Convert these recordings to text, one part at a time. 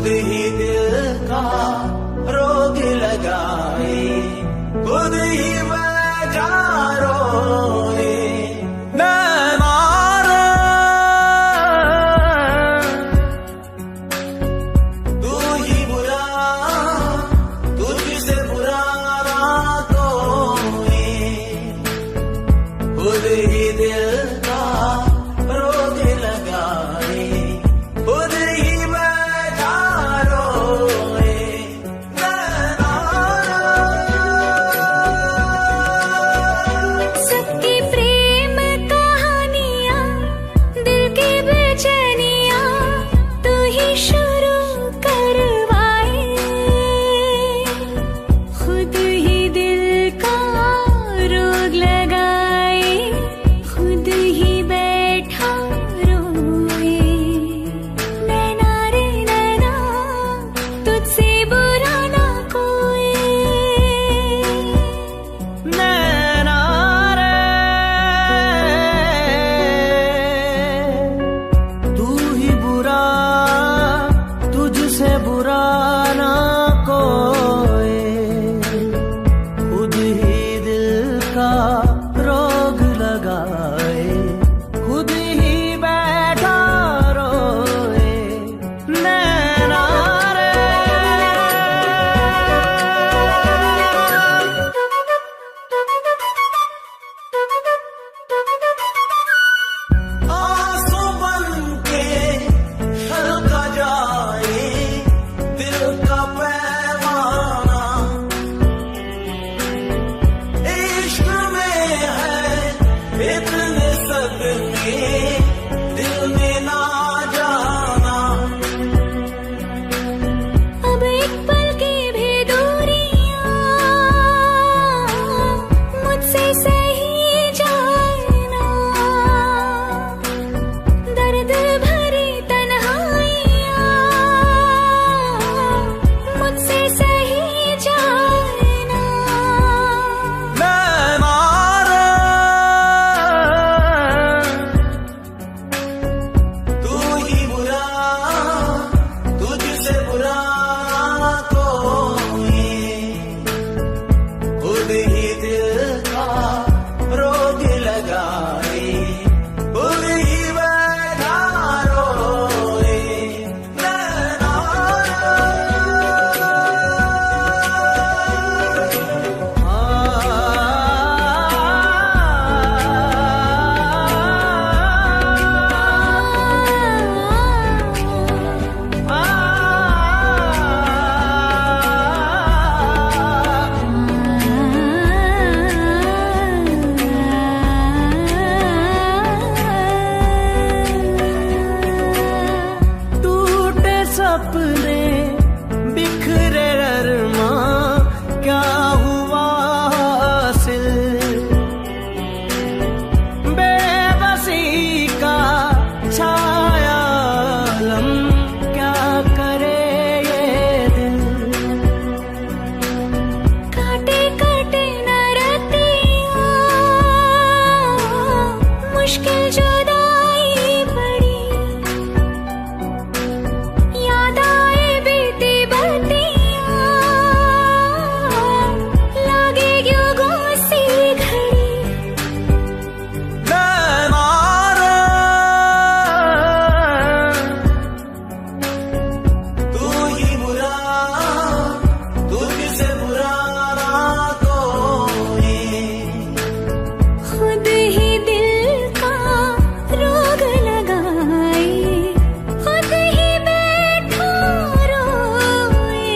खुद ही दिल का रोग लगाए, खुद ही वजह रोए। तू ही बुरा, तुझसे बुरा ना कोई, खुद ही दिल का रोग लगाए, खुद ही सबकी प्रेम कहानियां, दिल की बेचैनियां तू ही शुरू करवाए, खुद ही दिल का रोग लगाए, खुद ही बैठा रोए। नैना रे नैना, तुझसे बुरा ना कोई। नैना रे, तू ही बुरा, तुझसे बुरा ना कोई, खुद ही दिल का रोग लगाए, खुद ही बैठा रोए। नैना रे, आंसू बनके छलका जाए दिल का पैमाना, इश्क में है इतने सदमे दिल में ना जाना। अब एक पल की भी दूरियां मुझसे सही जाना, दर्द भरी तन्हाइयां मुझसे सही जाना। नैना रे, तू ही बुरा, तुझसे बुरा कोई, खुद ही दिल का रोग लगाए, खुद ही बैठा रोए। नैना टूटे सपने बिखरे अरमां, क्या हुआ हासिल, बेबसी का छाया आलम, क्या करे ये दिल। काटे काटे न रतियां, मुश्किल जुदाई पड़ी, याद आए बीती बत्तियां, लागे क्यों गुस्सी घड़ी। नैना रे, तू ही बुरा, तुझसे बुरा ना कोई, खुद ही दिल का रोग लगाए, खुद ही बैठा रोए।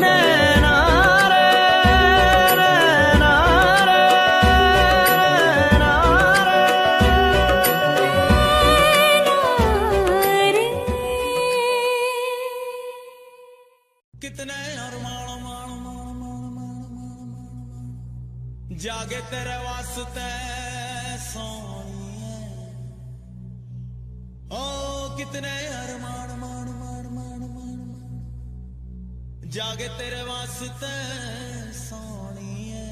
नैना रे, नैना रे, नैना रे। कितने जागे तेरे वास्ते सोनिए, ओ कितने अरमान मान मान मान मान जागे तेरे वास्ते सोनिए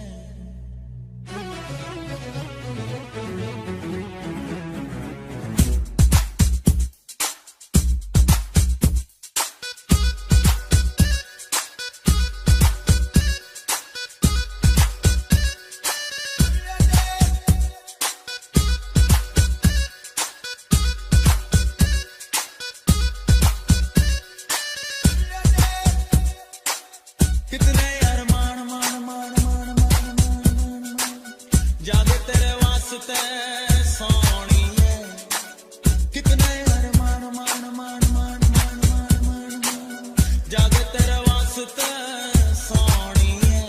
कितने अरमान मान मान मान मान मान जागे तेरे वास्ते सोनिए कितने अरमान मान मान मान मान मान जागे तेरे वास्ते सोनिए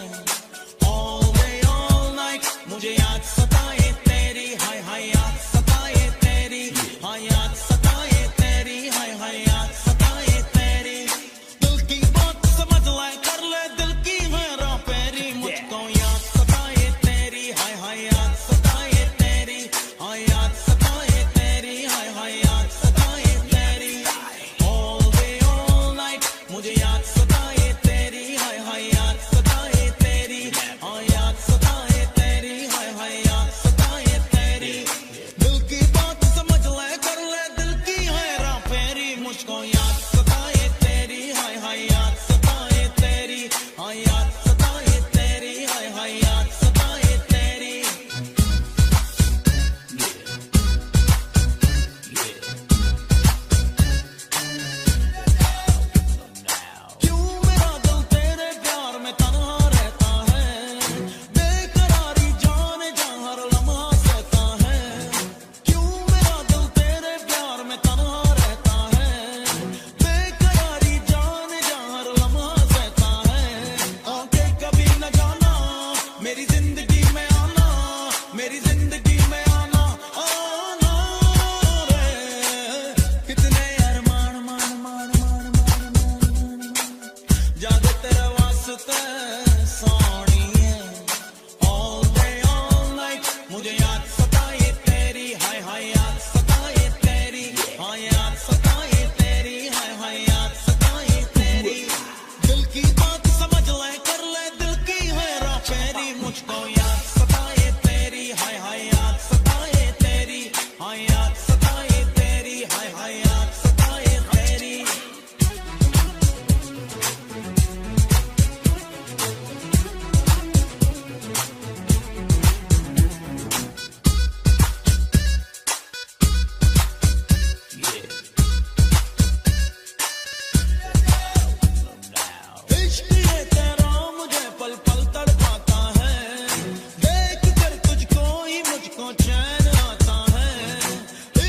all day all night मुझे याद सताए तेरी हाय हाय याद सताए तेरी हाय याद सताए तेरी हाय हाय याद सताए तेरी दिल की बात समझ ले कर ले दिल की मेरा पैरी मुझको याद सताए तेरी हाय हाय याद सताए तेरी हाय याद सताए तेरी हाय हाय याद सताए तेरी all day all night मुझे याद सताए तेरी हाय हाय याद सताए तेरी हाय याद सताए तेरी हाय हाय याद सताए तेरी दिल की बात समझ ले कर ले दिल की हैरा फेरी मुझको याद सताए तेरी हाय हाय याद सताए तेरी हाय याद सताए तेरी हाय हाय याद सताए तेरी क्यों मेरा दिल तेरे प्यार में तन्हा रहता है बेकरारी जाने जा हर लम्हा सहता है क्यों मेरा दिल तेरे प्यार में तन्हा रहता है बेकरारी जाने जा हर लम्हा सहता है आके कभी न जाना मेरी जिंदगी में आना मेरी जिंदगी में आना आना रे कितने अरमान मान मान मान मान मान जागे तेरे वास्ते सोनिए all day all night मुझे याद सताए तेरी हाय हाय याद सताए तेरी हाय याद सताए तेरी हाय हाय याद सताए तेरी दिल की बात समझ ले कर ले दिल की हैरा फेरी मुझको याद सताए तेरी हाय हाय याद सताए तेरी हाय याद सताए तेरी हाय हाय याद सताए तेरी इश्क ये तेरा मुझे पल पल तड़पाता है देख कर तुझको ही मुझको चैन आता है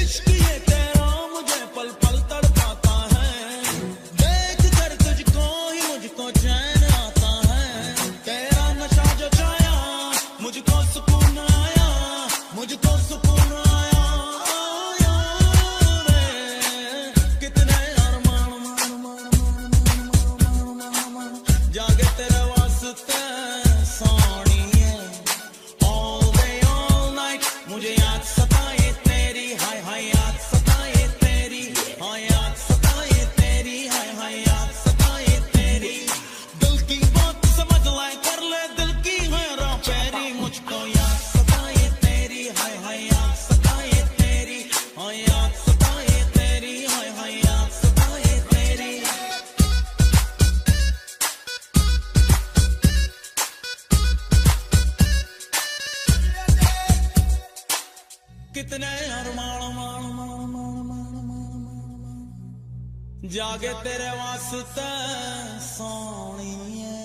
इश्क ये तेरा मुझे पल पल तड़पाता है देख कर तुझको ही मुझको चैन आता है तेरा नशा जो छाया मुझको सुकून आया मुझको सुकून आया आया रे कितने अरमान मान मान मान जागे तेरे वास्ते सोनिए all day all night मुझे याद सताए तेरी हाय हाय याद सताए तेरी हाय याद सताए तेरी हाय हाय याद सताए तेरी दिल की बात समझ ले कर ले दिल की हैरा फेरी मुझको याद सताए तेरी हाय हाय याद सताए तेरी हाय याद सताए तेरी हाय हाय याद सताए तेरी कितने अरमान मान मान मान मान मान जागे तेरे वास्ते सोनिए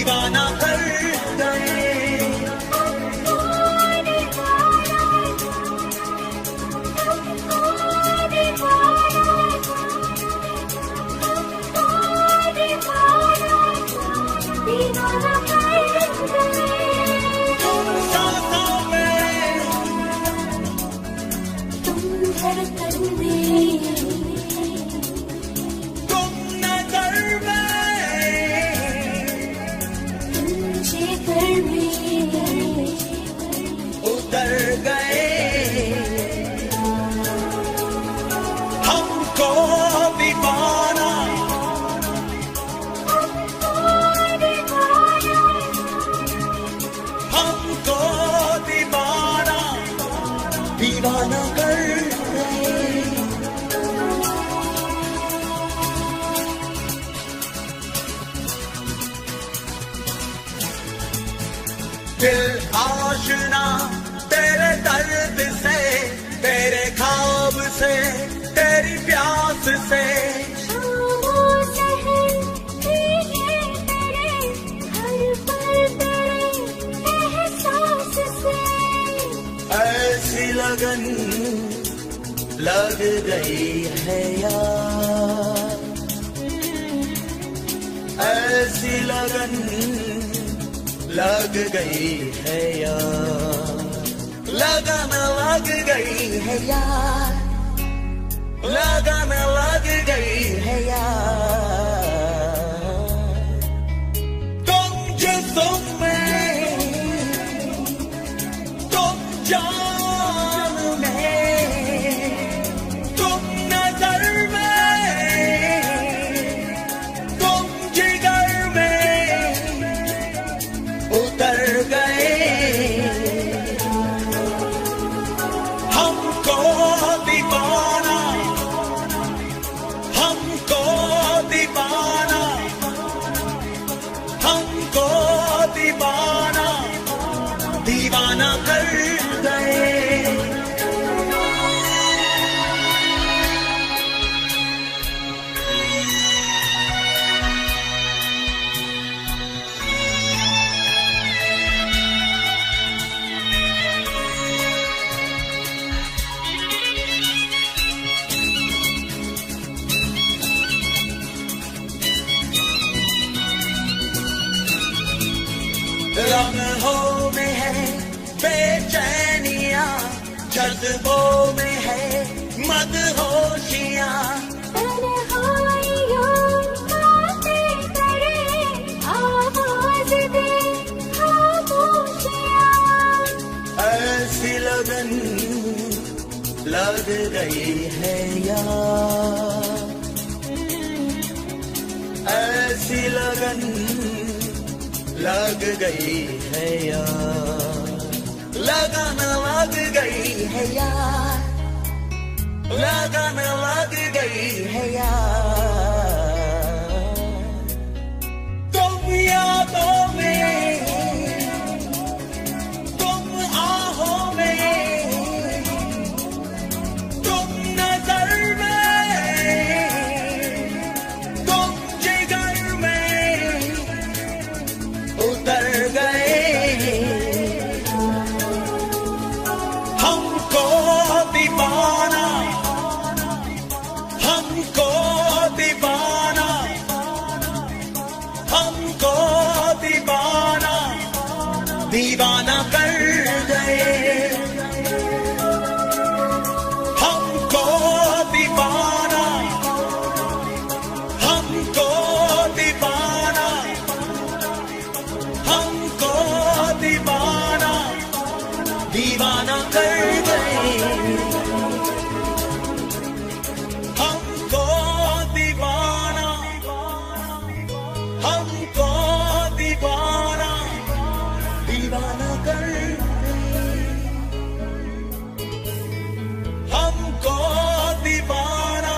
दीवाना कर गए। सांसों में तुम धड़कन में, तुम नजर में, तुम जिगर में उतर गए। हमको दीवाना हमको दीवाना दीवाना कर गए। दिल आशना तेरे दर्द से, तेरे ख्वाब से, तेरी प्यास से। शामों से है भीगे तेरे, हर पल तेरे एहसास से। ऐसी लगन लग गई है यार, ऐसी लगन लग गई है यार, लगन लग गई है यार, लगन लग गई है यार। तुम जिस्म में, तुम जान में, तुम नजर में, तुम जिगर में उतर गए। हमको दीवाना हमको दीवाना हमको दीवाना दीवाना कर गए। लम्हों में है बेचैनियां, जज्बों में है मदहोशियां। तन्हाइयों बातें करे, आवाज दे खामोशियां। ऐसी लगन लग गई है यार, ऐसी लगन लग गई है यार, लगन लग गई है यार, लगन लग गई है यार। तुम यादों में, तुम आहों में, तुम नजर में, तुम जिगर में उतर गए। हमको दीवाना हमको दीवाना हमको दीवाना दीवाना कर गए। हमको दीवाना हमको दीवाना हमको दीवाना दीवाना कर गए। हमको दीवाना हमको दीवाना दीवाना कर गए। हमको दीवाना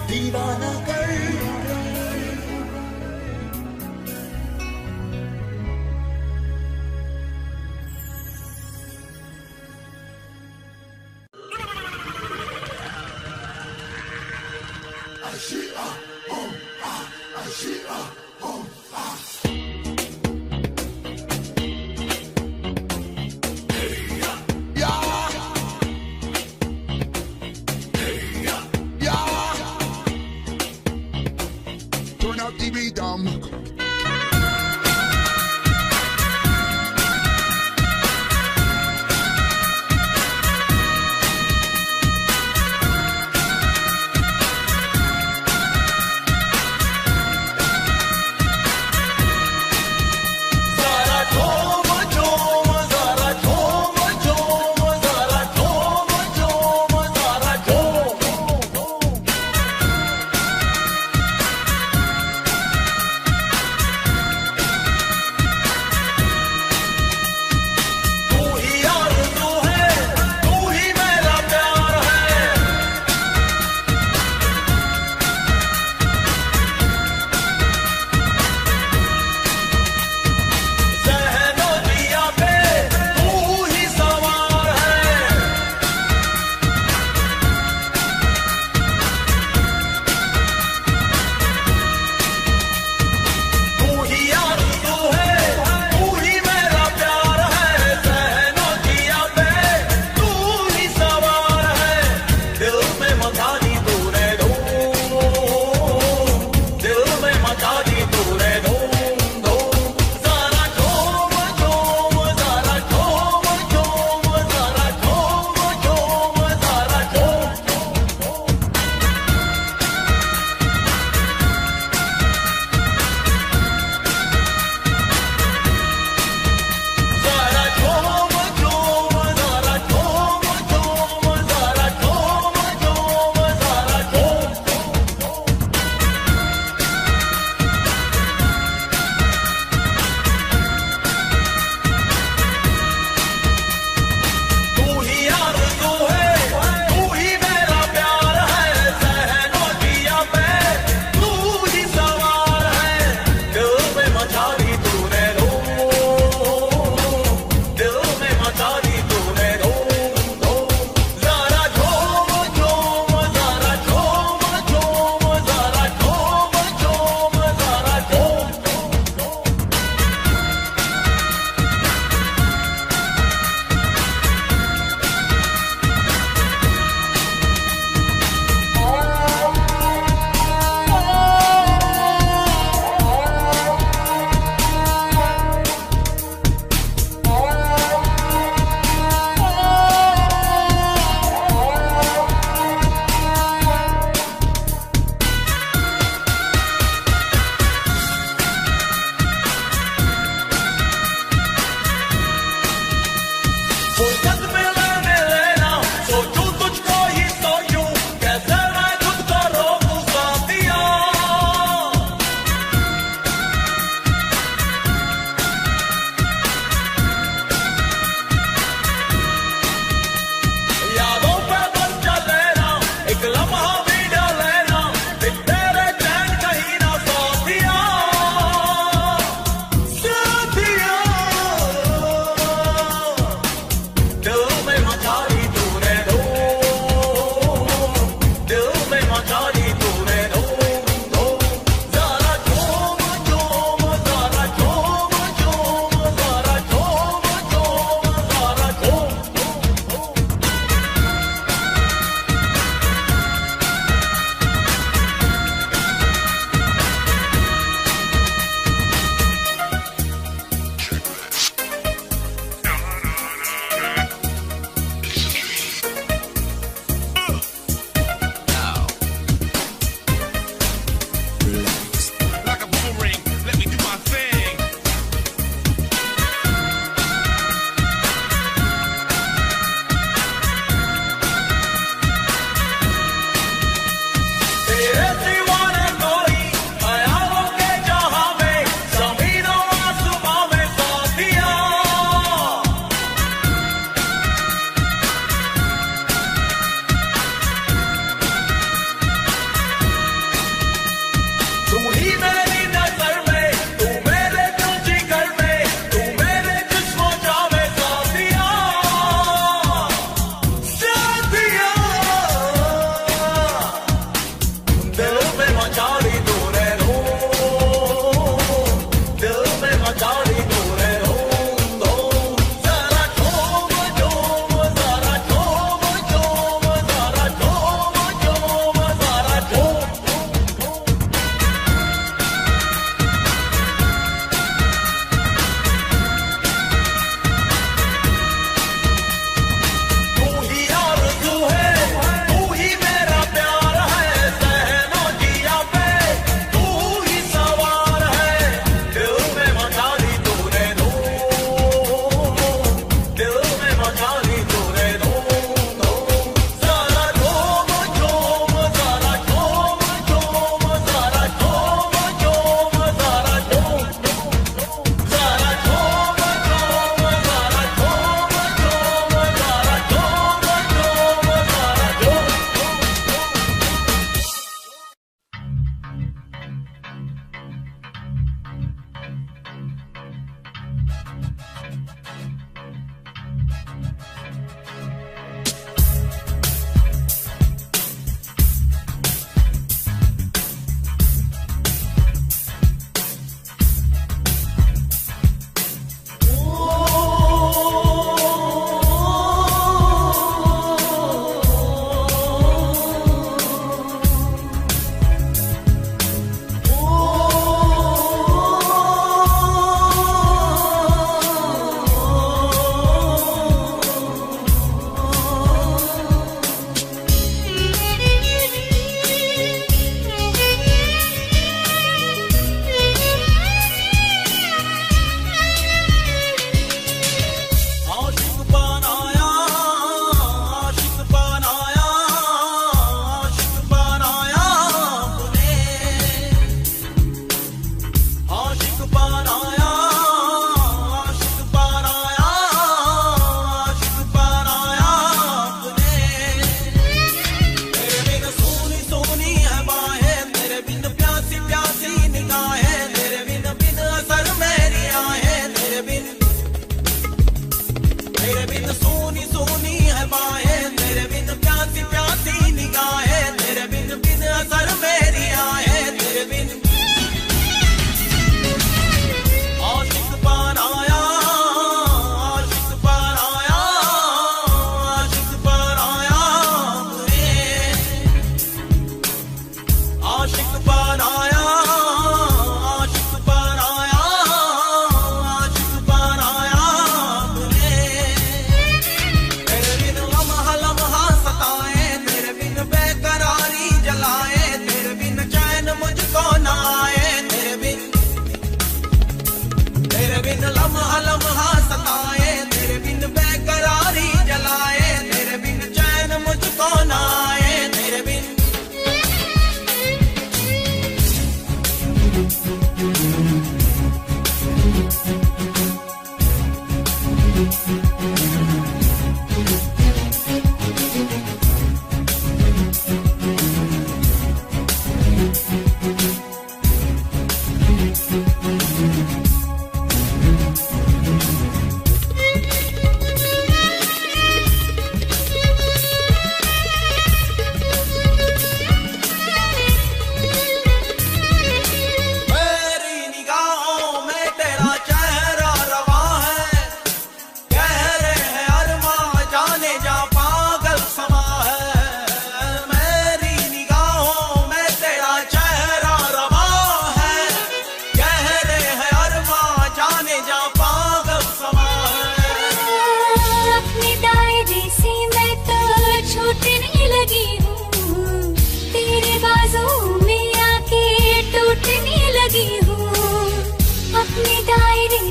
दीवाना कर गए।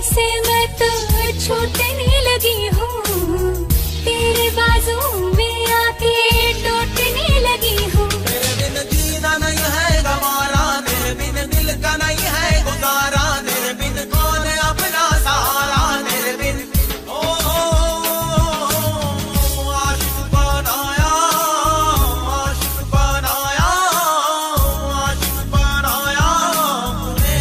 से मैं तो छूटने लगी हूँ, तेरे बाजू में आके टूटने लगी हूँ। तेरे बिन जीना नहीं है गवारा, तेरे बिन दिल का नहीं है गुजारा, तेरे बिन कौन अपना सहारा, तेरे बिन आशिक बनाया, आशिक बनाया, आशिक बनाया मुझे।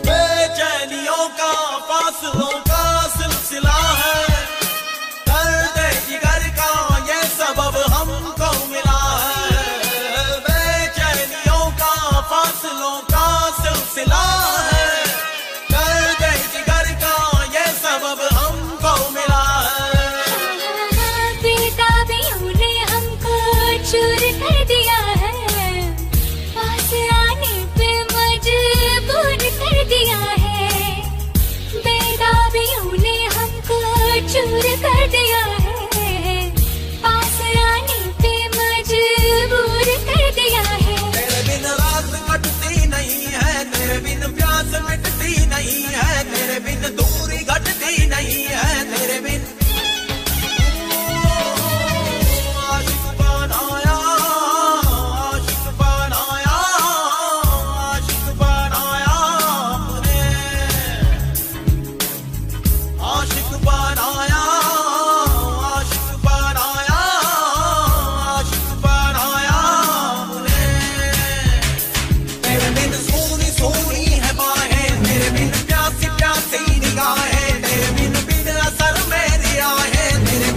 बेचैनियों का फासलों का सिलसिला है, दर्द जिगर का ये सबब हमको मिला है। बेचैनियों का फासलों का सिलसिला है, दर्द जिगर का ये सबब हमको मिला है। बेताबियों ने हमको चूर कर दिया है, पास आने पे मजबूर कर दिया है। बेताबियों ने हमको चूर कर दिया है, पास आने पे मजबूर कर दिया है। तेरे बिन रात कटती नहीं है, तेरे बिन प्यास मिटती नहीं है, तेरे बिन दूरी घटती नहीं है, तेरे बिन आशिक बनाया, आशिक बनाया, आशिक बनाया मुझे। आशिक बनाया, आशिक बनाया, आशिक बनाया मुझे। तेरे बिन सोनी सोनी है बाहें, तेरे बिन प्यासी प्यासी निगाहें, तेरे बिन असर मेरी आहें, तेरे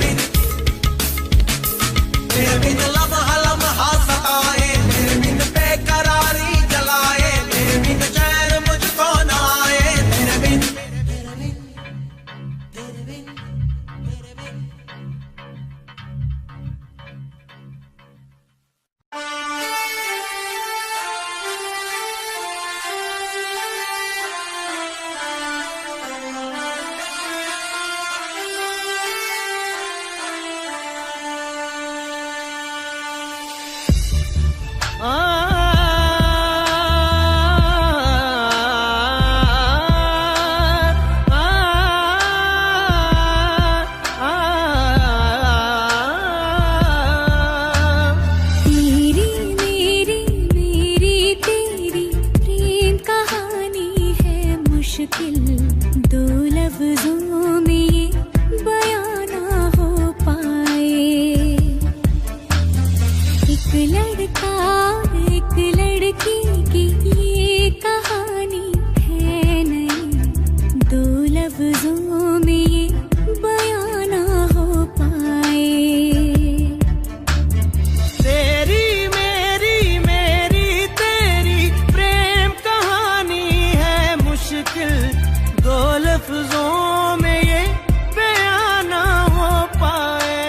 बिन लम्हा लम्हा सताए, तेरे बिन बेकरारी जलाए, तेरे बिन चैन मुझको न आए, तेरे बिन तेरे बिन तेरे बिन तेरे बिन। तेरी मेरी मेरी तेरी प्रेम कहानी है मुश्किल, दो लफ्जों में ये बयां ना हो पाए। एक लड़का एक लड़की की ये कहानी है नहीं, दो लफ्जों में ये बयां ना हो पाए। तेरी मेरी मेरी तेरी प्रेम कहानी है मुश्किल, दो लफ्जों में ये बयां ना हो पाए।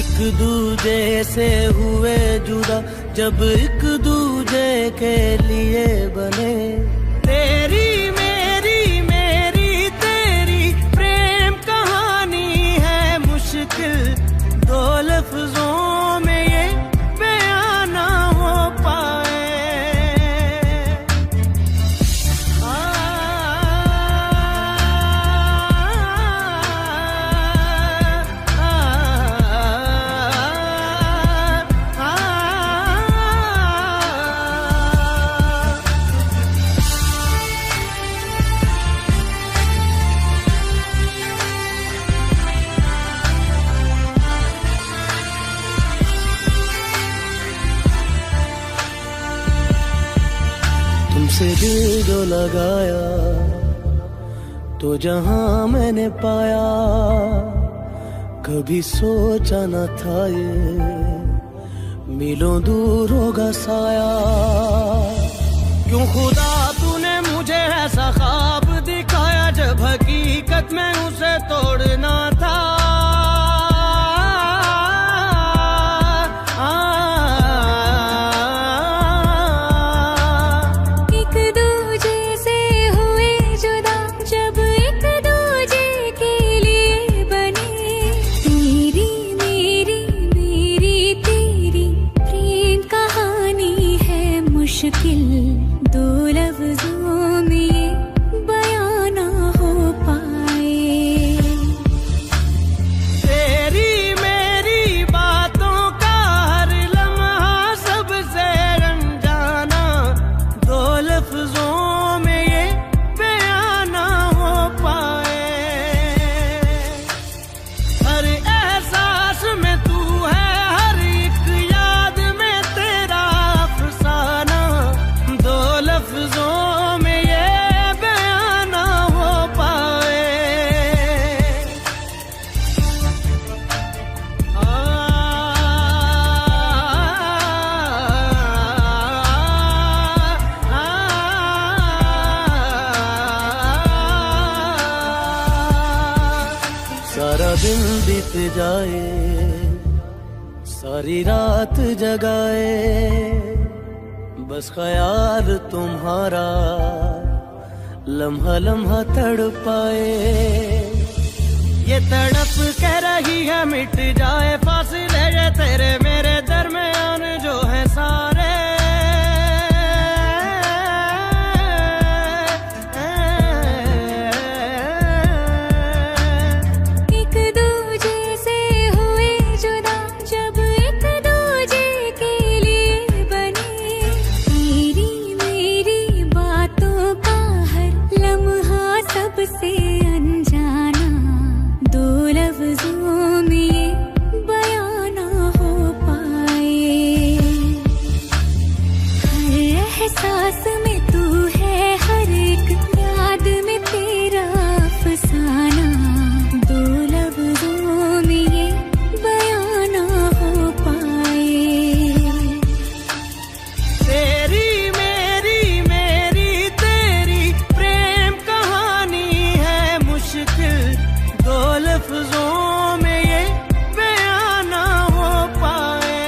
एक दूजे से हुए जुदा जब एक दूजे के लिए बने। तेरी मेरी मेरी तेरी प्रेम कहानी है मुश्किल, दो लफ्जों में ये बयां ना हो पाए। तुमसे दिल जो लगाया तो जहां मैंने पाया, कभी सोचा न था ये मिलों दूर होगा साया। मुश्किल दो लफ्जों में ये बयां ना हो पाए। तेरी मेरी बातों का हर लम्हा सबसे अनजाना, दो लफ्जों में ये बयां ना हो पाए। हर एहसास में तू है, हर एक याद में तेरा अफसाना, दो लफ्जों में ये बयां ना हो पाए। सारा दिन बीत जाए, सारी रात जगाए, बस ख्याल तुम्हारा लम्हा लम्हा तड़पाए। ये तड़प कह रही है मिट जाए फासले ये तेरे मेरे दरमियान जो है सारे। एक दूजे से हुए जुदा जब एक दूजे के लिए बने, तेरी मेरी बातों का हर लम्हा सबसे अनजाना, दो लफ्जों में ये बयां ना हो पाए। हर एहसास में तू है, हर एक याद में तेरा अफसाना, दो लफ्जों में ये बयां ना हो पाए। तेरी मेरी तेरी प्रेम कहानी है मुश्किल, दो लफ्जों में ये बयां ना हो पाए।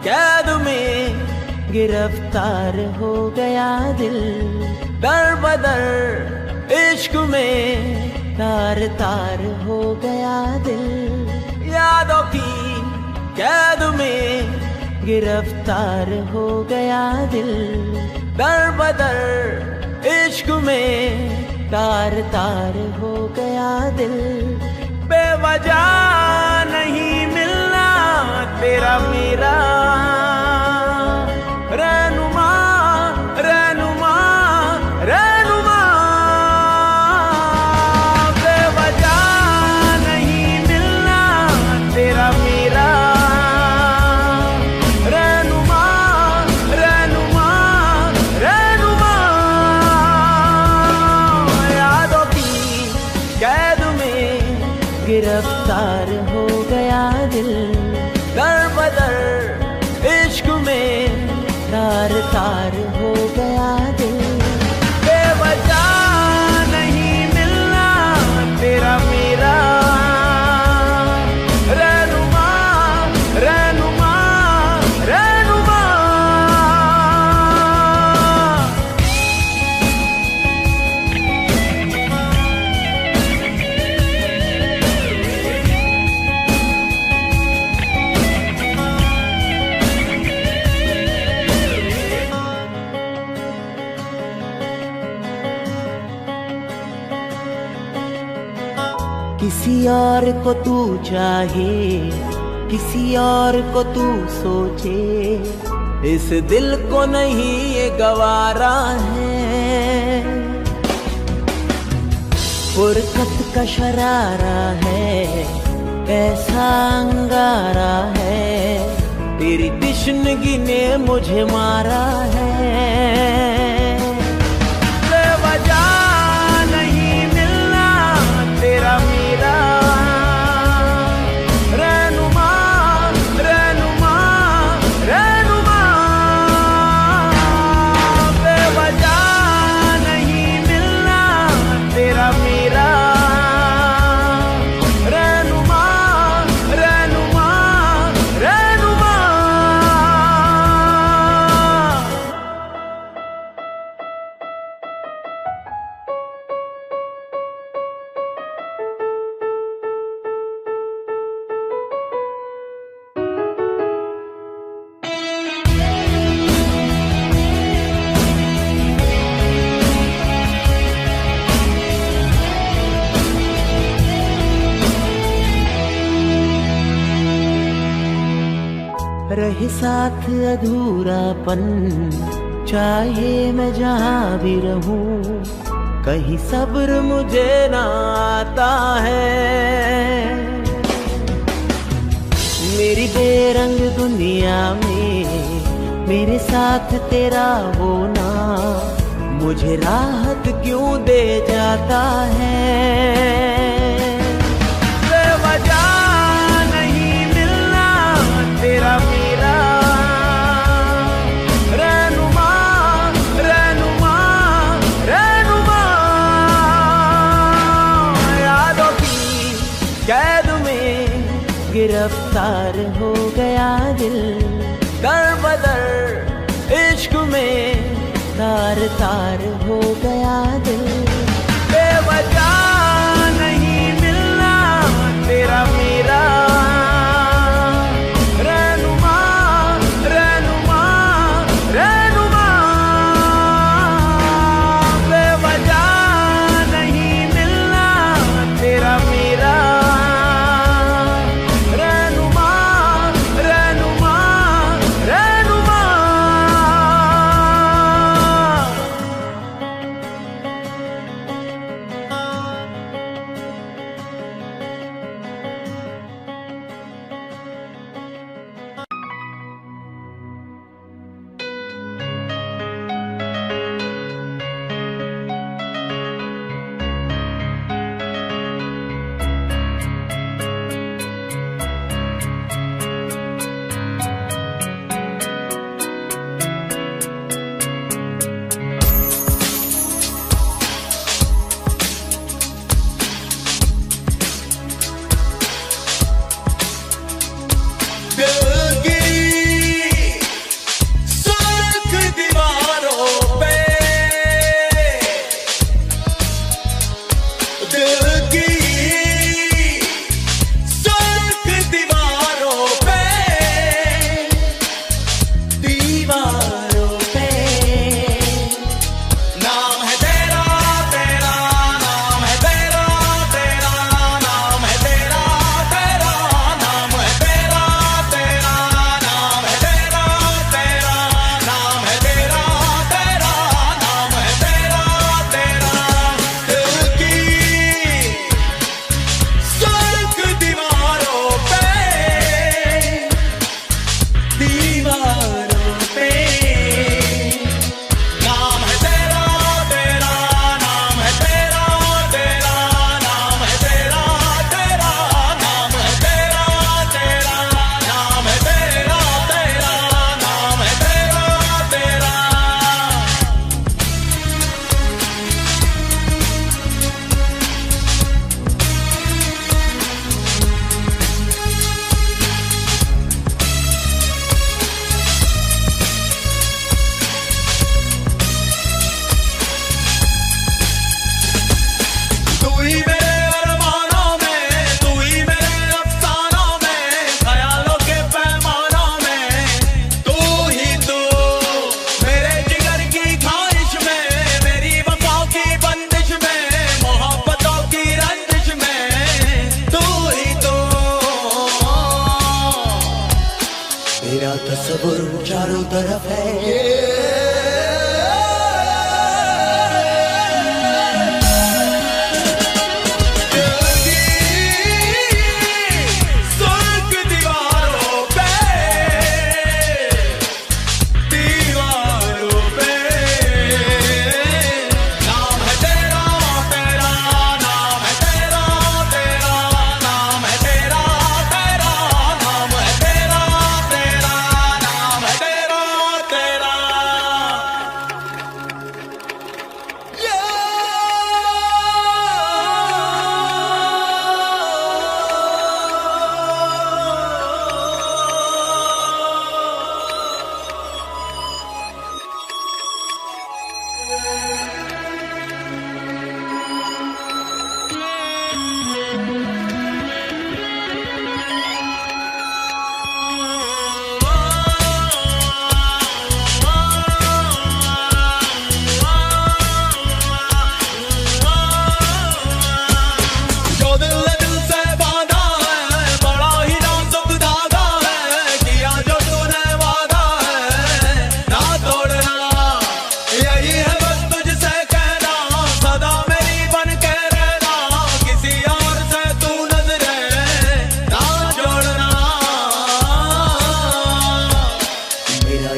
कैद में गिरफ्तार हो गया दिल, दर बदर इश्क में तार तार हो गया दिल। यादों की कैद में गिरफ्तार हो गया दिल, दर बदर इश्क में तार तार हो गया दिल। बेवजह नहीं मिलना तेरा मेरा रहनुमा रहनुमा रहनुमा। बेवजह नहीं मिलना तेरा मेरा रहनुमा रहनुमा रहनुमा। यादों की कैद में गिरफ्तार हो गया दिल, दर बदर इश्क में तार तार हो गया दिल। बेवजह नहीं मिलना तेरा मेरा रहनुमा रहनुमा रहनुमा। किसी और को तू चाहे, किसी और को तू सोचे, इस दिल को नहीं ये गवारा है। फुरकत का शरारा है, ऐसा अंगारा है, तेरी तिश्नगी ने मुझे मारा है। बेवजह नहीं मिलना तेरा मेरा रहनुमा रहनुमा रहनुमा। बेवजह नहीं मिलना तेरा मेरा रहनुमा रहनुमा रहनुमा। रहे साथ अधूरापन, चाहे मैं जहाँ भी रहूं, कहीं सब्र मुझे ना आता है। मेरी बेरंग दुनिया में मेरे साथ तेरा होना मुझे राहत क्यों दे जाता है। बेवजह नहीं मिलना तेरा मेरा रहनुमा रहनुमा रहनुमा। यादों की कैद में गिरफ्तार हो गया दिल, दर बदर इश्क में तार तार हो गया दिल। बेवजह नहीं मिलना तेरा मेरा रहनुमा रहनुमा रहनुमा। बेवजह नहीं मिलना तेरा मेरा रहनुमा रहनुमा रहनुमा। तस्वुर चारों तरफ है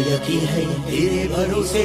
यकीन है तेरे भरोसे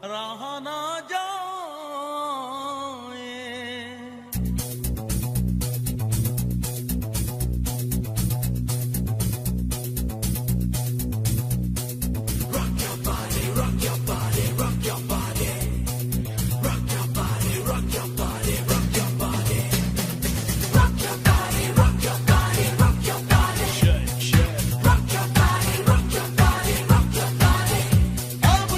रहा ना जाए rock your body, rock your body, rock your body, rock your body, rock your body, rock your body, rock your body, rock your body, rock your body, rock your body, rock your body, rock your body. अब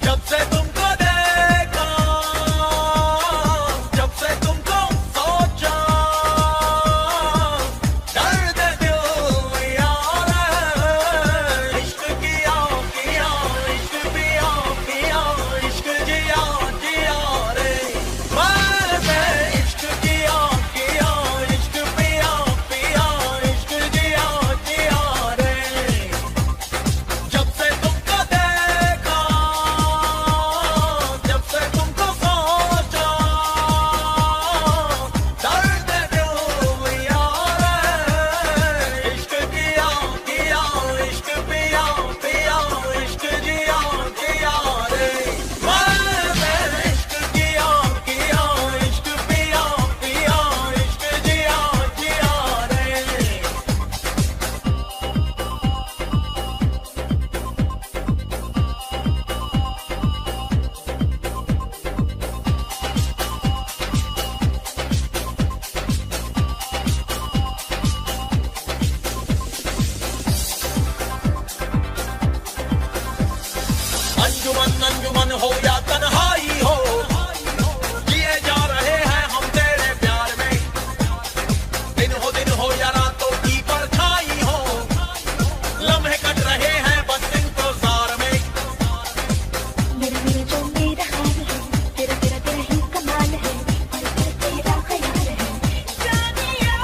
जब से तुमको देखा, जब से तुमको सोचा, दर्द दिल यार है। इश्क किया किया, इश्क पिया पिया, इश्क जिया जिया रे। मैंने इश्क किया किया, इश्क पिया पिया, इश्क जिया जिया रे। जब से तुमको देखा, जब से तुमको सोचा, दर्द दिल यार है। इश्क किया किया, इश्क पिया पिया, इश्क जिया जिया रे। मैंने इश्क किया किया, इश्क पिया पिया, इश्क जिया जिया रे। अंजुमन अंजुमन हो या तन्हाई हो, जिए जा रहे हैं हम तेरे प्यार में। दिन हो या रातों की परछाई हो, लम्हे कट रहे हैं बस इंतजार में। मेरा मेरा जो मेरा हाल है, तेरा तेरा तेरा ही कमाल है, और तेरा ख्याल है जानिया।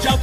जब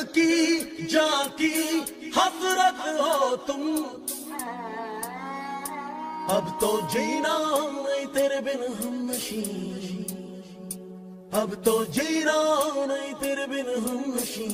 की जान की हसरत हो तुम, अब तो जीना नहीं तेरे बिन हमनशी, अब तो जीना नहीं तेरे बिन हमनशी।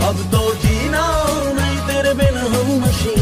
अब तो जीना नहीं तेरे बिन हमनशी।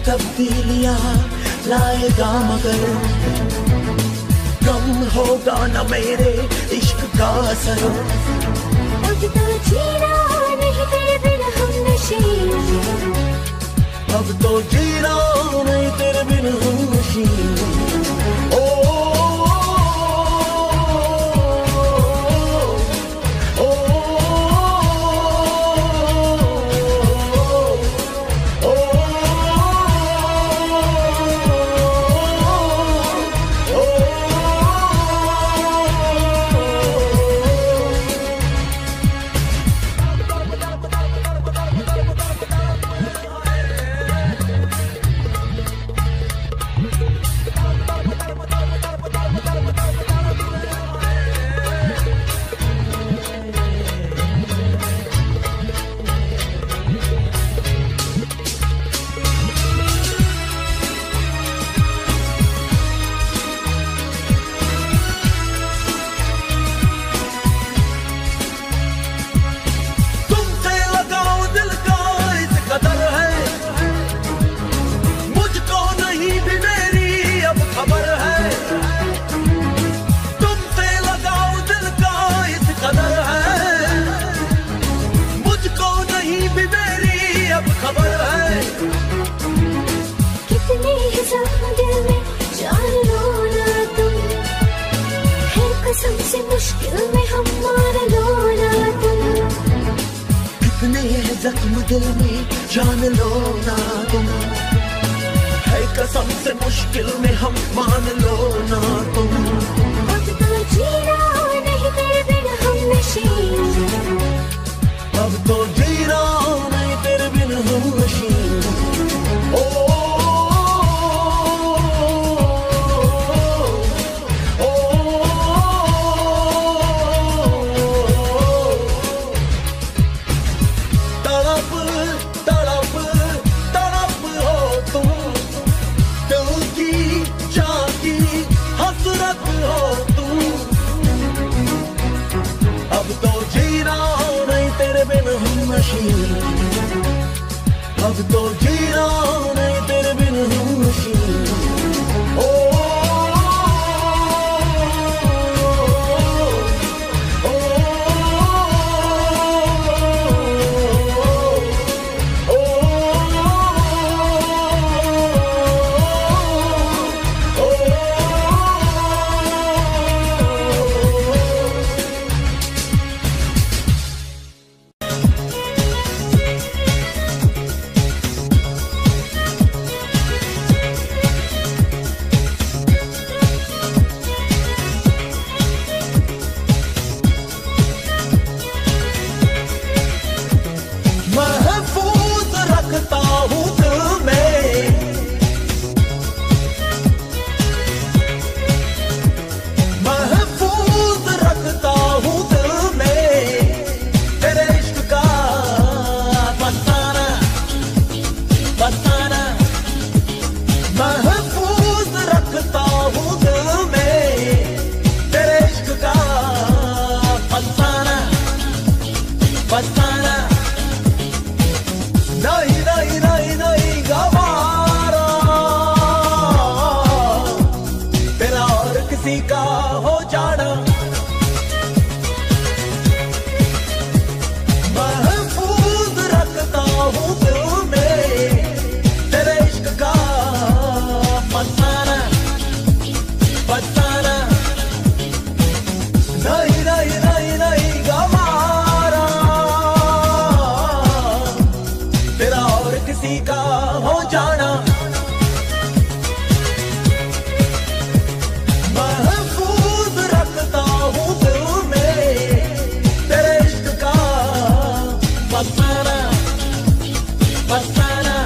तब्दीलियां लाएगा मगर कम होगा न मेरे इश्क का असर। अब तो जीना नहीं तेरे बिन हमनशी, अब तो जीना नहीं तेरे बिन हमनशी। जख्म दिल में जान लो ना तुम, है कसम से मुश्किल में हम मान लो ना तुम। अब तो जीना नहीं तेरे बिन हम नशीन, अब तो जीना नहीं तेरे बिन हम नशीन। ओ तड़प तड़प तड़प हो तुम, दिल की जागी हसरत हो तुम। अब तो जीना नहीं तेरे बिन हम नशीन, अब तो जीना नहीं तेरे बिन हम नशीन। ओ महफूज रखता हूँ दिल में, महफूज रखता हूँ दिल में तेरे इश्क का फसाना फसाना। महफूज रखता हूँ दिल में तेरे इश्क का फसाना फसाना। नहीं नहीं नहीं नहीं गवारा तेरा और किसी का हो जाना। महफूज रखता हूँ दिल में तेरे इश्क का फसाना फसाना। नहीं नहीं नहीं नहीं गवारा तेरा और किसी का हो जाना। महफूज रखता हूँ दिल में तेरे इश्क का फसाना फसाना।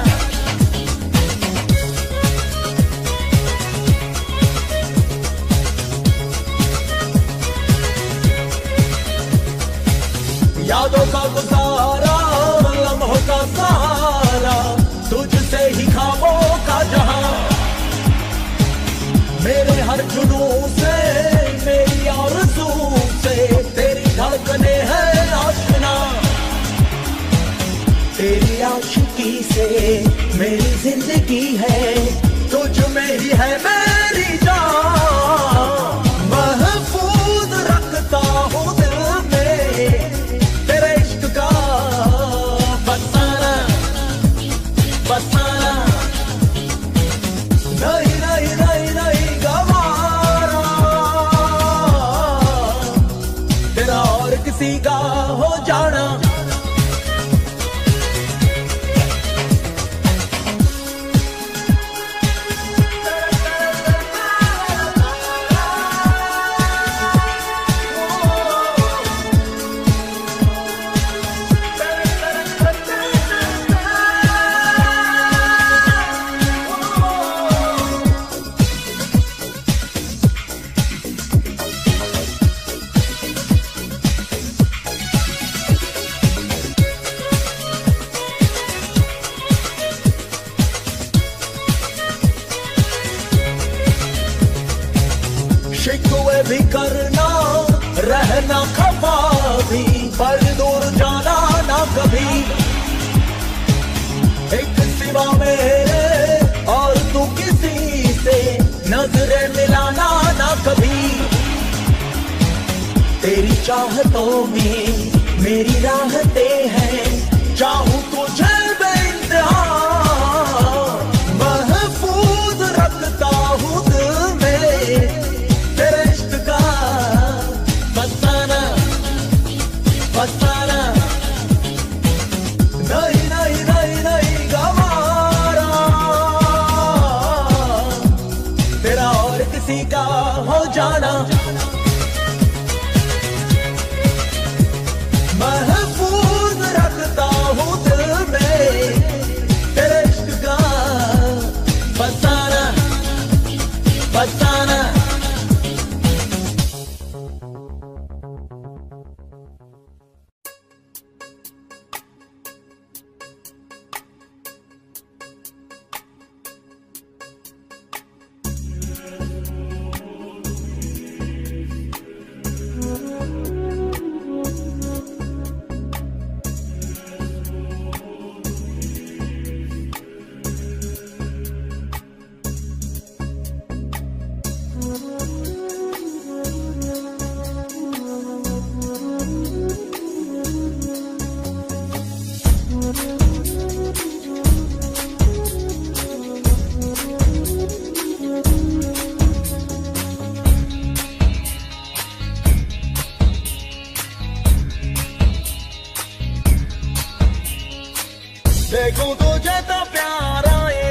यादों का गुजारा लम्हों का सहारा, तुझसे ही ख्वाबों का जहां। मेरे हर जुनूं से मेरी आरज़ू से तेरी धड़कने हैं आशना। तेरी आशिकी से मेरी जिंदगी है, तुझ में ही है मेरी जान। महफूज रखता हूँ दिल में तेरे इश्क का फसाना फसाना। नहीं नहीं नहीं नहीं गवारा तेरा और किसी का हो जाना। शिकवे भी करना रहना खफा भी, पर दूर जाना ना कभी। एक सिवा मेरे और तू किसी से नजरें मिलाना ना कभी। तेरी चाहतों में मेरी राहतें हैं, चाहूं तुझे बेइंतहा। महफूज रखता हूँ दिल में तेरे इश्क का फसाना फसाना। जाना महफूज रखता हूँ दिल में तेरे इश्क का फसाना फसाना। देखूं तुझे तो प्यार आए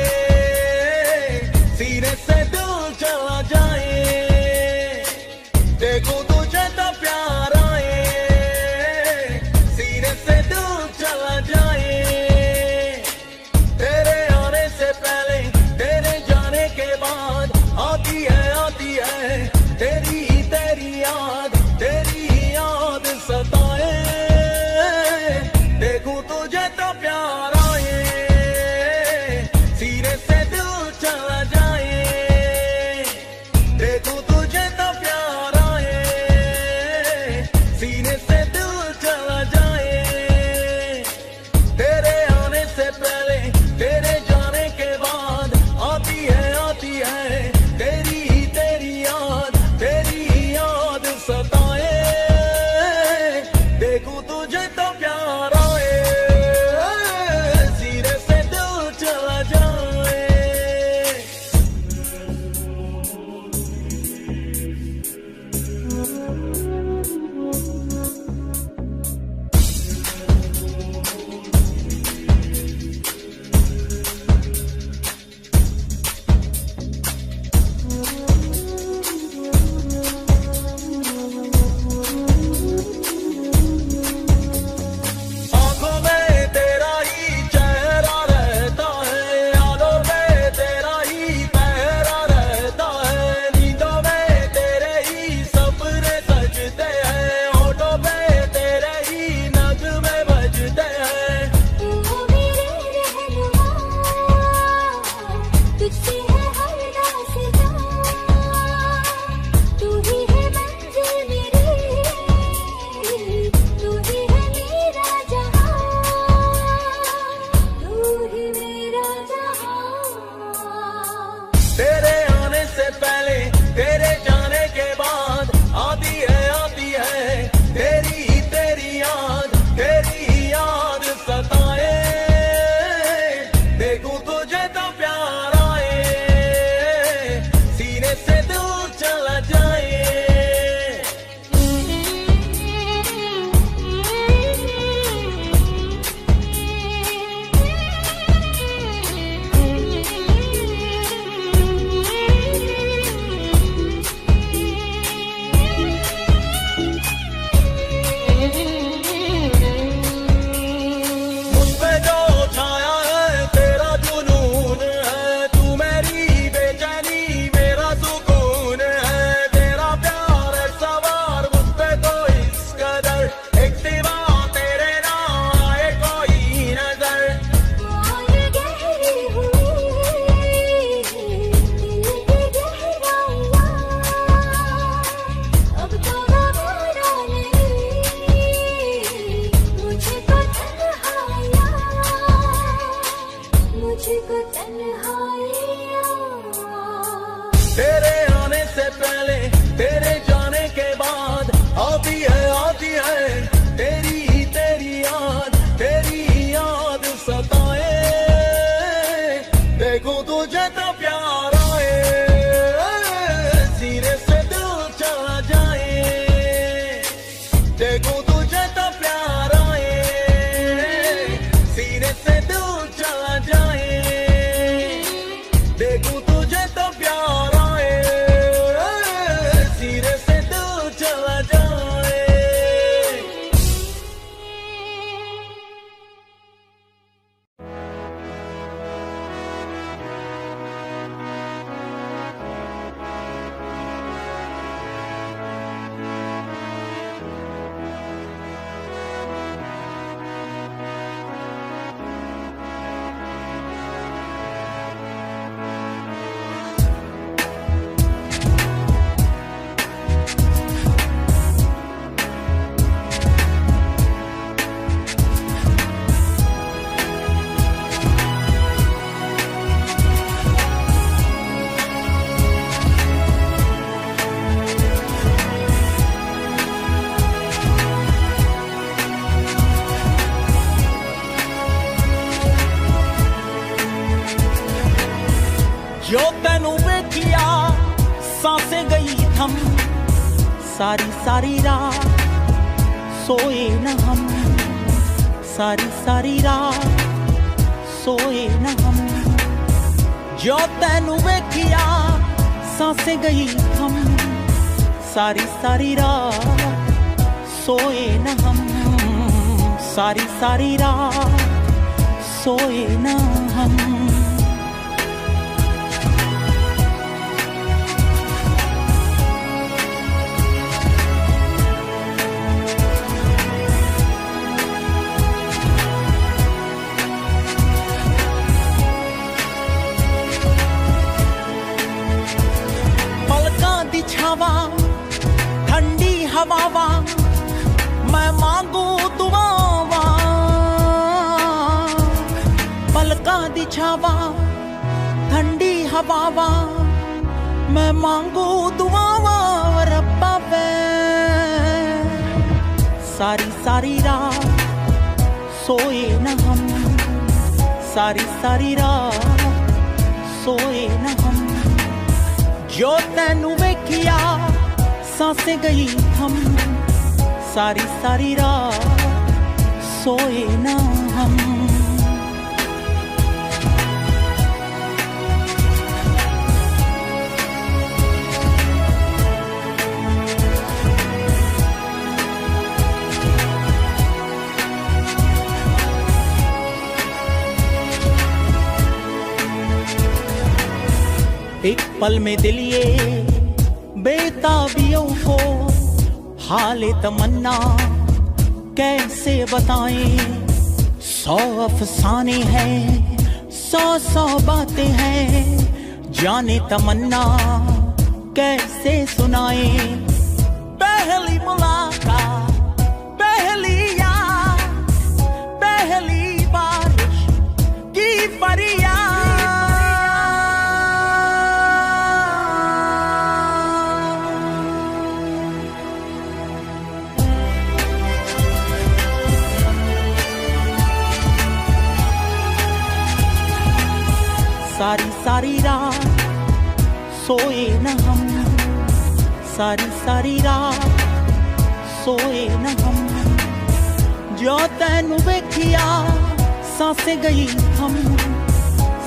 सीने से दिल चला जाए। देखूं तुझे तो प्यार आए सीने से दिल चला जाए। तेरे आने से पहले तेरे जाने के बाद आती है तेरी याद सताए। देखूं तुझे तो प्यार सीने से दिल चला जाए। देखूं तुझे तो प्यार आए सीने से दिल चला जाए। तेरे आने से पहले तेरे जाने के बाद आती है तेरी याद सताए। देखूं तुझे तो प्यार आए सीने से दिल चला जाए। आंखों में तेरा ही चेहरा रहता है, यादों में तेरा ही पहरा रहता है। नींदों में तेरे ही सपने सजते हैं, होठों पे तेरे ही नगमे बजते हैं। तू मेरे रहनुमा, तुझसे है हर रास्ता, तू ही है मंजिल मेरी, तू ही है मेरा जहां, तू ही मेरा जहां। तेरे आने से पहले तेरे जाने के बाद आती है तेरी याद सताए। देखूं तुझे तो प्यार आए सीने से दिल चला जाए। मुझ पे जो छाया है तेरा जुनून है, तू मेरी बेचैनी मेरा सुकून है। तेरा प्यार है सवार मुझ पे तो इस कदर, एक सिवा तेरे ना आए कोई नजर। आए गहरी हुई दिल की गहराइयाँ, अब तो घबरा नहीं मुझको तन्हाइयाँ, मुझको तन्हाइयाँ। तेरे आने से पहले तेरे जाने के बाद आती है तेरी याद सताए। देखूं तुझे तो प्यार आए सीने से दिल चला जाए। देखूं तुझे तो प्यार आए सीने से दिल चला जाए। देखूं तुझे तो प्यार आए जो तेनू वेखिया सांसें गई थम सारी सारी रात सोए न हम सारी सारी रात सोए न हम जो तेनू वेखिया सांसें गई थम सारी सारी रात सोए न हम सारी सारी रात सोए न हम छावा ठंडी हवावा मैं मांगू दुआवा पलका दी छावा ठंडी हवावा मैं मांगू दुआवा रब्बा वे सारी सारी रात सोए न हम सारी सारी रात सोए न हम जो तेनू वेखिया सांसें गई थम सारी सारी रात सोए न हम एक पल में दिल ये बेताबियों को हाले तमन्ना कैसे बताएं 100 अफसाने हैं 100 बातें हैं जाने तमन्ना कैसे सुनाएं पहली मुलाकात पहली याद पहली बारिश की फरियाद सारी सारी रात सोए न हम सारी सारी रात सोए न हम जो तेनू वेखिया सांसें गई हम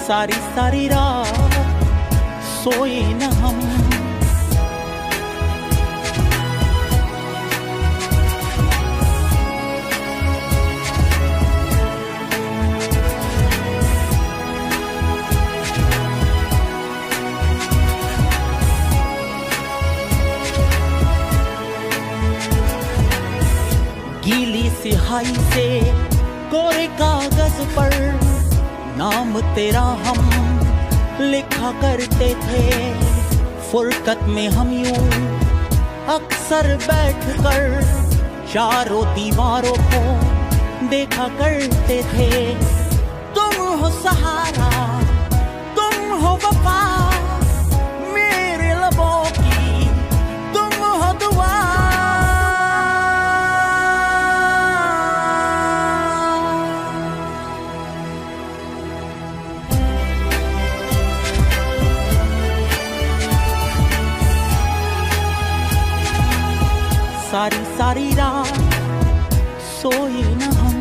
सारी सारी रात सोए न हम गीली सिहाई से कोरे कागज पर नाम तेरा हम लिखा करते थे फुरकत में हम यूं अक्सर बैठकर चारों दीवारों को देखा करते थे तुम हो सहारा तुम हो वफा मेरे लबों की तुम हो दुआ सारी सारी रात सोए न हम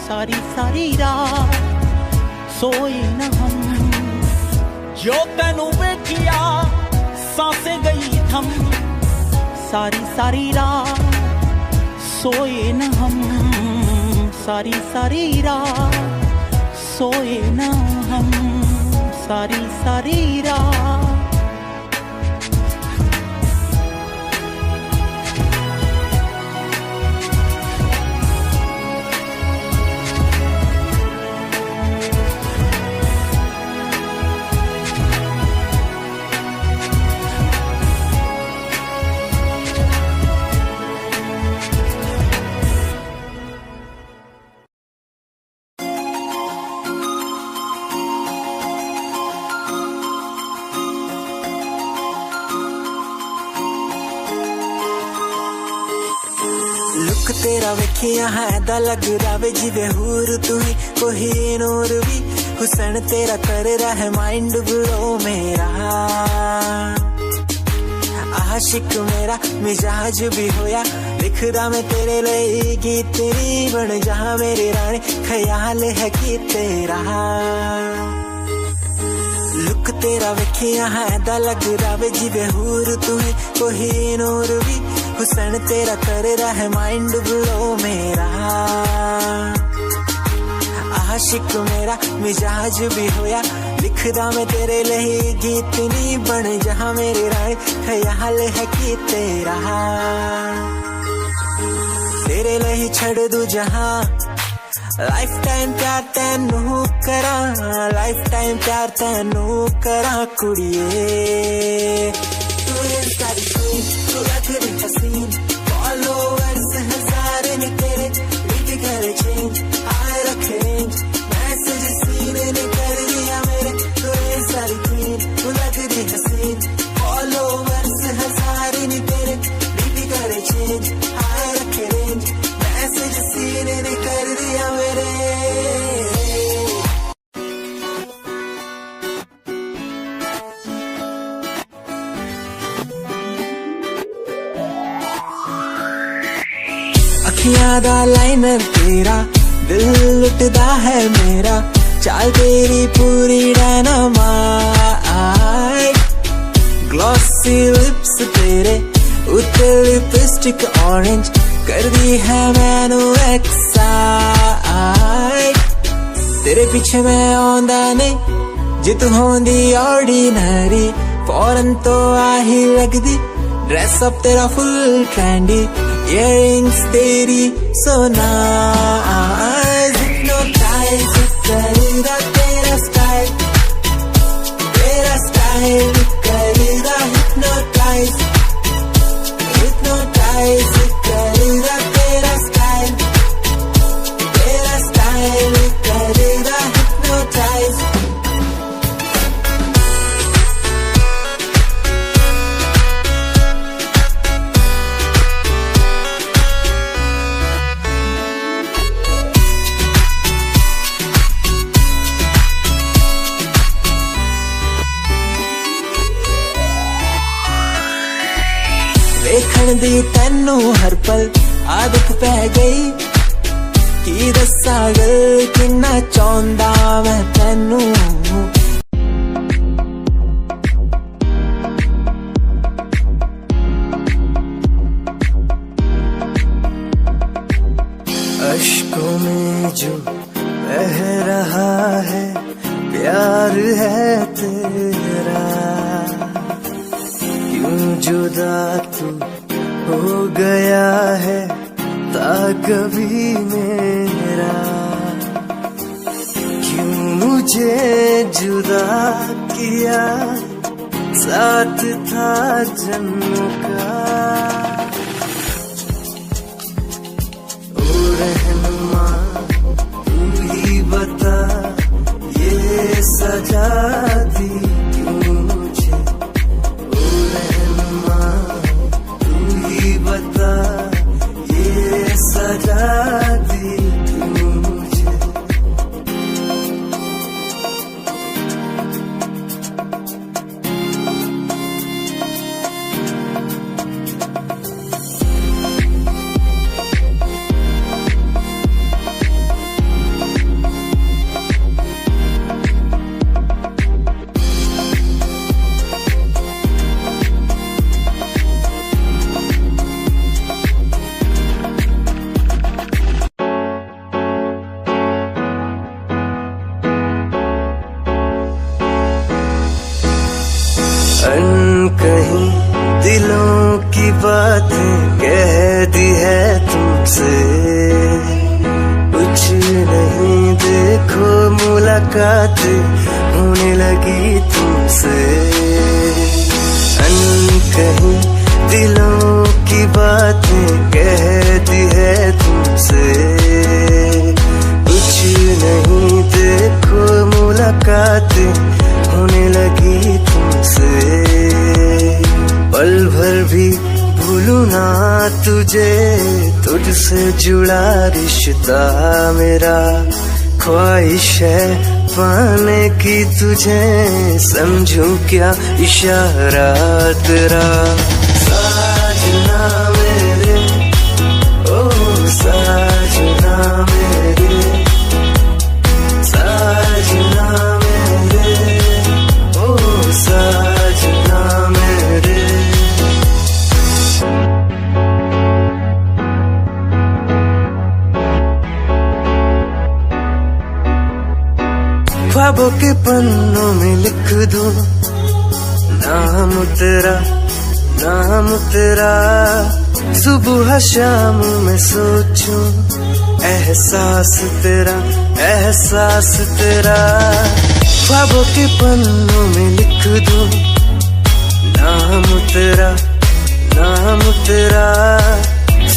सारी सारी रात सोए न हम जो तेनू वेखिया सांसें गई थम सारी सारी रात सोए न हम सारी सारी रात सोए न हम सारी सारी रात तेरा वेखिया है दा लगदा वे जिवे हूर तू ही कोही नूर भी हुसन तेरा कर रहा है माइंड ब्लो मेरा, आशिक मेरा मिजाज भी होया, लिखदा मैं तेरे लिए गीत तेरी बन जा मेरी रानी, ख्याल है कि तेरा लुक तेरा वेखिया है दा लगदा वे जिवे हूर तू है कोई नूर भी, हुसन तेरा कर रहा है माइंड ब्लो मेरा, आशिक मेरा मिजाज भी होया, लिखदा मैं तेरे लिए गीत नी बन जा मेरी रानी, ख्याल है कि तेरा तेरे लिए छड़ दू जहां, लाइफ टाइम प्यार तैनू करा, लाइफ टाइम प्यार तैनू करा कुड़िए, तू सारी क्वीन तू रखदी हसीन, फॉलोअर्स हजार ने तेरे लिख कर चेंज, आए रखे रेंज, मैसेज सीन ने कर दिया मेरे, तू सारी क्वीन तू रखदी हसीन, फॉलोअर्स हजार ने तेरे लिख कर चेंज, आए रखे रेंज, मैसेज सीन ने कर दिया मेरे। अखियां दा लाइनर तेरा दिल लुटदा है मेरा, चाल तेरी पूरी डायनामाइट, ग्लॉसी लिप्स तेरे उत्ते लिपस्टिक ऑरेंज कर दी है मैनू एक्साइट, तेरे पीछे मैं आंदा नहीं जे तू होंदी ऑर्डिनरी, फौरन तो आही लगदी ड्रेस अप तेरा फुल ट्रेंडी, इयररिंग्स तेरी so nice, hypnotize करेगा तेरा स्टाइल करेगा, hypnotize करेगा तेरा स्टाइल करेगा, hypnotize। देखण दी तैनू हर पल आदत पै गई, की दस्सा गल किन्ना चाहुंदा मैं तैनू, अश्कों में जो बह रहा है प्यार है तेरा, जुदा तू हो गया है ता कभी मेरा, क्यों मुझे जुदा किया साथ था जन्मों का, ओ रहनुमा तू ही बता ये सजा दी क्यों मुझे, बता ये सजा दी क्यों मुझे, कहीं दिलों की बातें कह दी है तुमसे, कुछ नहीं देखो मुलाकात होने लगी तुमसे, कहीं दिलों की बातें कह दी है तुमसे, कुछ नहीं देखो मुलाकात होने लगी तुमसे, पल भर भी भूलूं ना तुझे, तुझसे जुड़ा रिश्ता मेरा, ख्वाहिश है पाने की तुझे, समझूं क्या इशारा तेरा। साजना मेरे, ओ साजना मेरे, साजना मेरे, ओ साजना मेरे। ख्वाबों के पन्नों में लिख दूं नाम तेरा, नाम तेरा। सुबह शाम में सोचूं एहसास तेरा, एहसास तेरा। ख्वाबों के पन्नों में लिख दूं नाम तेरा, नाम तेरा।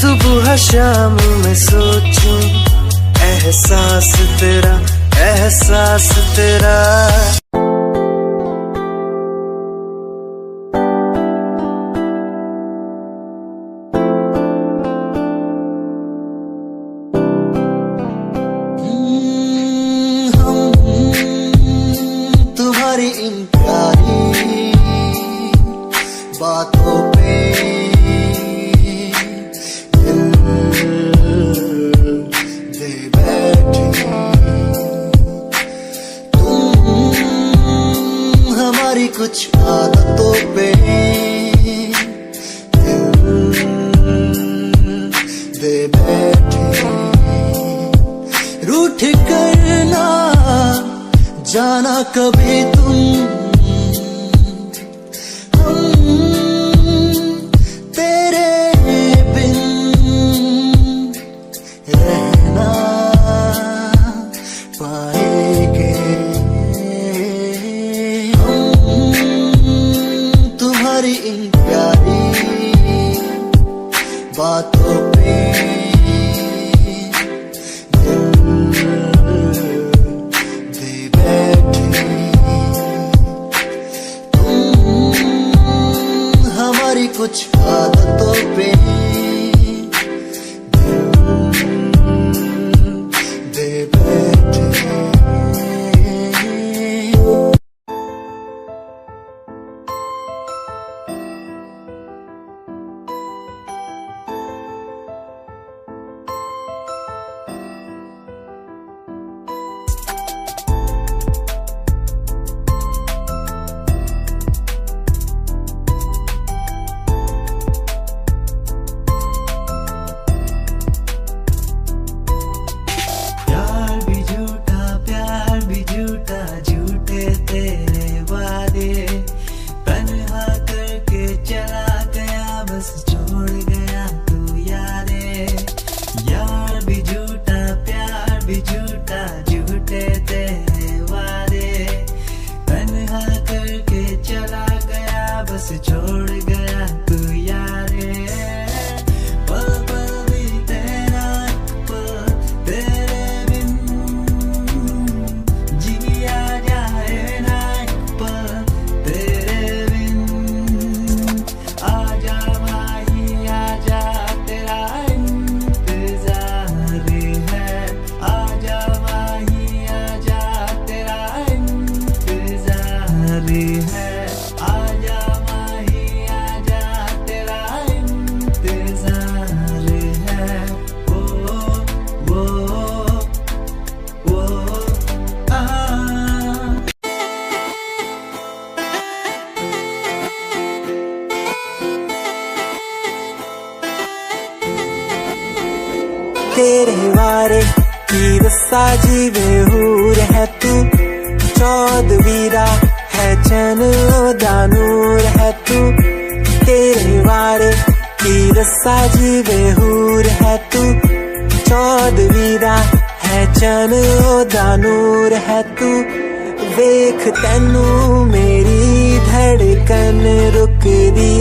सुबह शाम में सोचूं एहसास तेरा, एहसास तेरा। तुम्हारी इन प्यारी बातों पे दिल दे बैठे। हमारी कुछ आदतों पे दिल दे बैठे। रूठ करना जाना कभी तुम, हम तेरे बिन रहना पाएंगे। तुम्हारी इन प्यारी बातों पे दिल दे बैठे। हमारी कुछ आदतों पे दिल दे बैठे। छोड़ गया तू यारे। पल पल बीते ना पल तेरे बिन, जिया जाए ना पल तेरे बिन। आजा माही आजा तेरा इंतजार है। आजा माही आजा तेरा इंतजार है। आजा तेरे वारे की रस्सा जीवे हूर है तू। चौदवीरा है चैन दा नूर है तू। तेरे वारे की रस्सा जीवे हूर है तू। चौदवीरा है चैन दा नूर है तू। वेख तैनू मेरी धड़कन रुकदी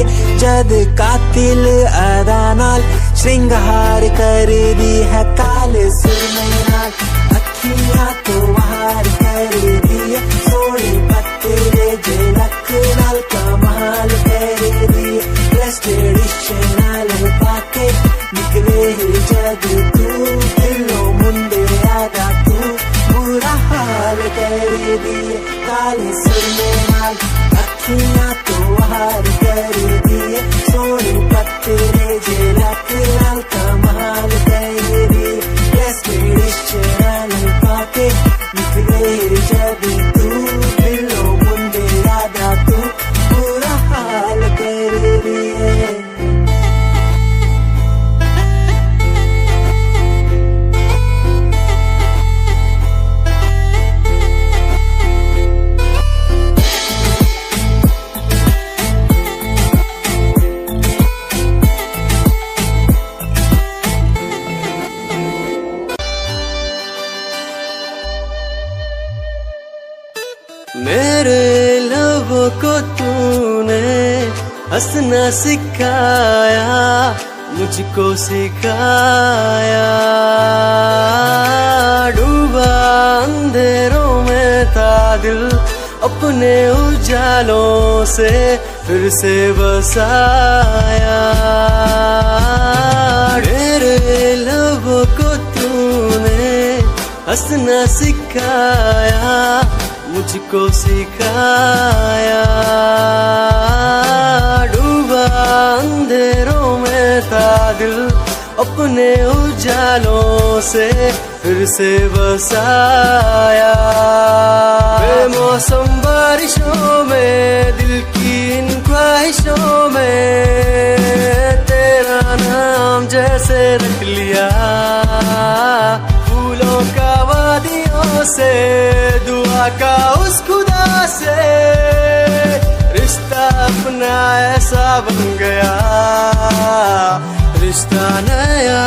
जद कातिल अदा नाल श्रृंगार कर दी है। काले सुरमे नाल अखियां तो वार कर दी है। सोनी पत्ते जे लक नाल कमाल कर दी है। ब्लेस्ड ट्रेडिशनल पाके निकले जग तू। दिलों मुंडे आदा तू बुरा हाल कर दिए, काले सुरमे नाल अखियां तो हार कर दिए, सोने पत्तरे जे लक नाल कमाल कर दिए, रिश्ते पाके निकले जब तू दिलो मुंडे यादा तू बुरा हाल कर दिए। मेरे लबों को तूने हंसना सिखाया, मुझको सिखाया, डूबा अंधेरों में था दिल, अपने उजालों से फिर से बसाया। मेरे लबों को तूने हंसना सिखाया, मुझको सिखाया, डूबा अंधेरों में था दिल, अपने उजालों से फिर से बसाया। बेमौसम बारिशों में, दिल की इन ख्वाहिशों में, तेरा नाम जैसे रख लिया, फूलों का वादियों से, दुआ का उस खुदा से, रिश्ता अपना ऐसा बन गया, रिश्ता नया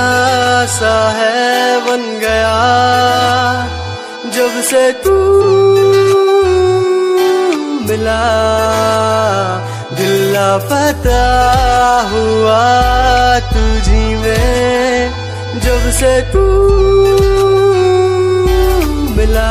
सा है बन गया, जब से तू मिला, दिल लापता हुआ तुझी में, जब से तू मिला।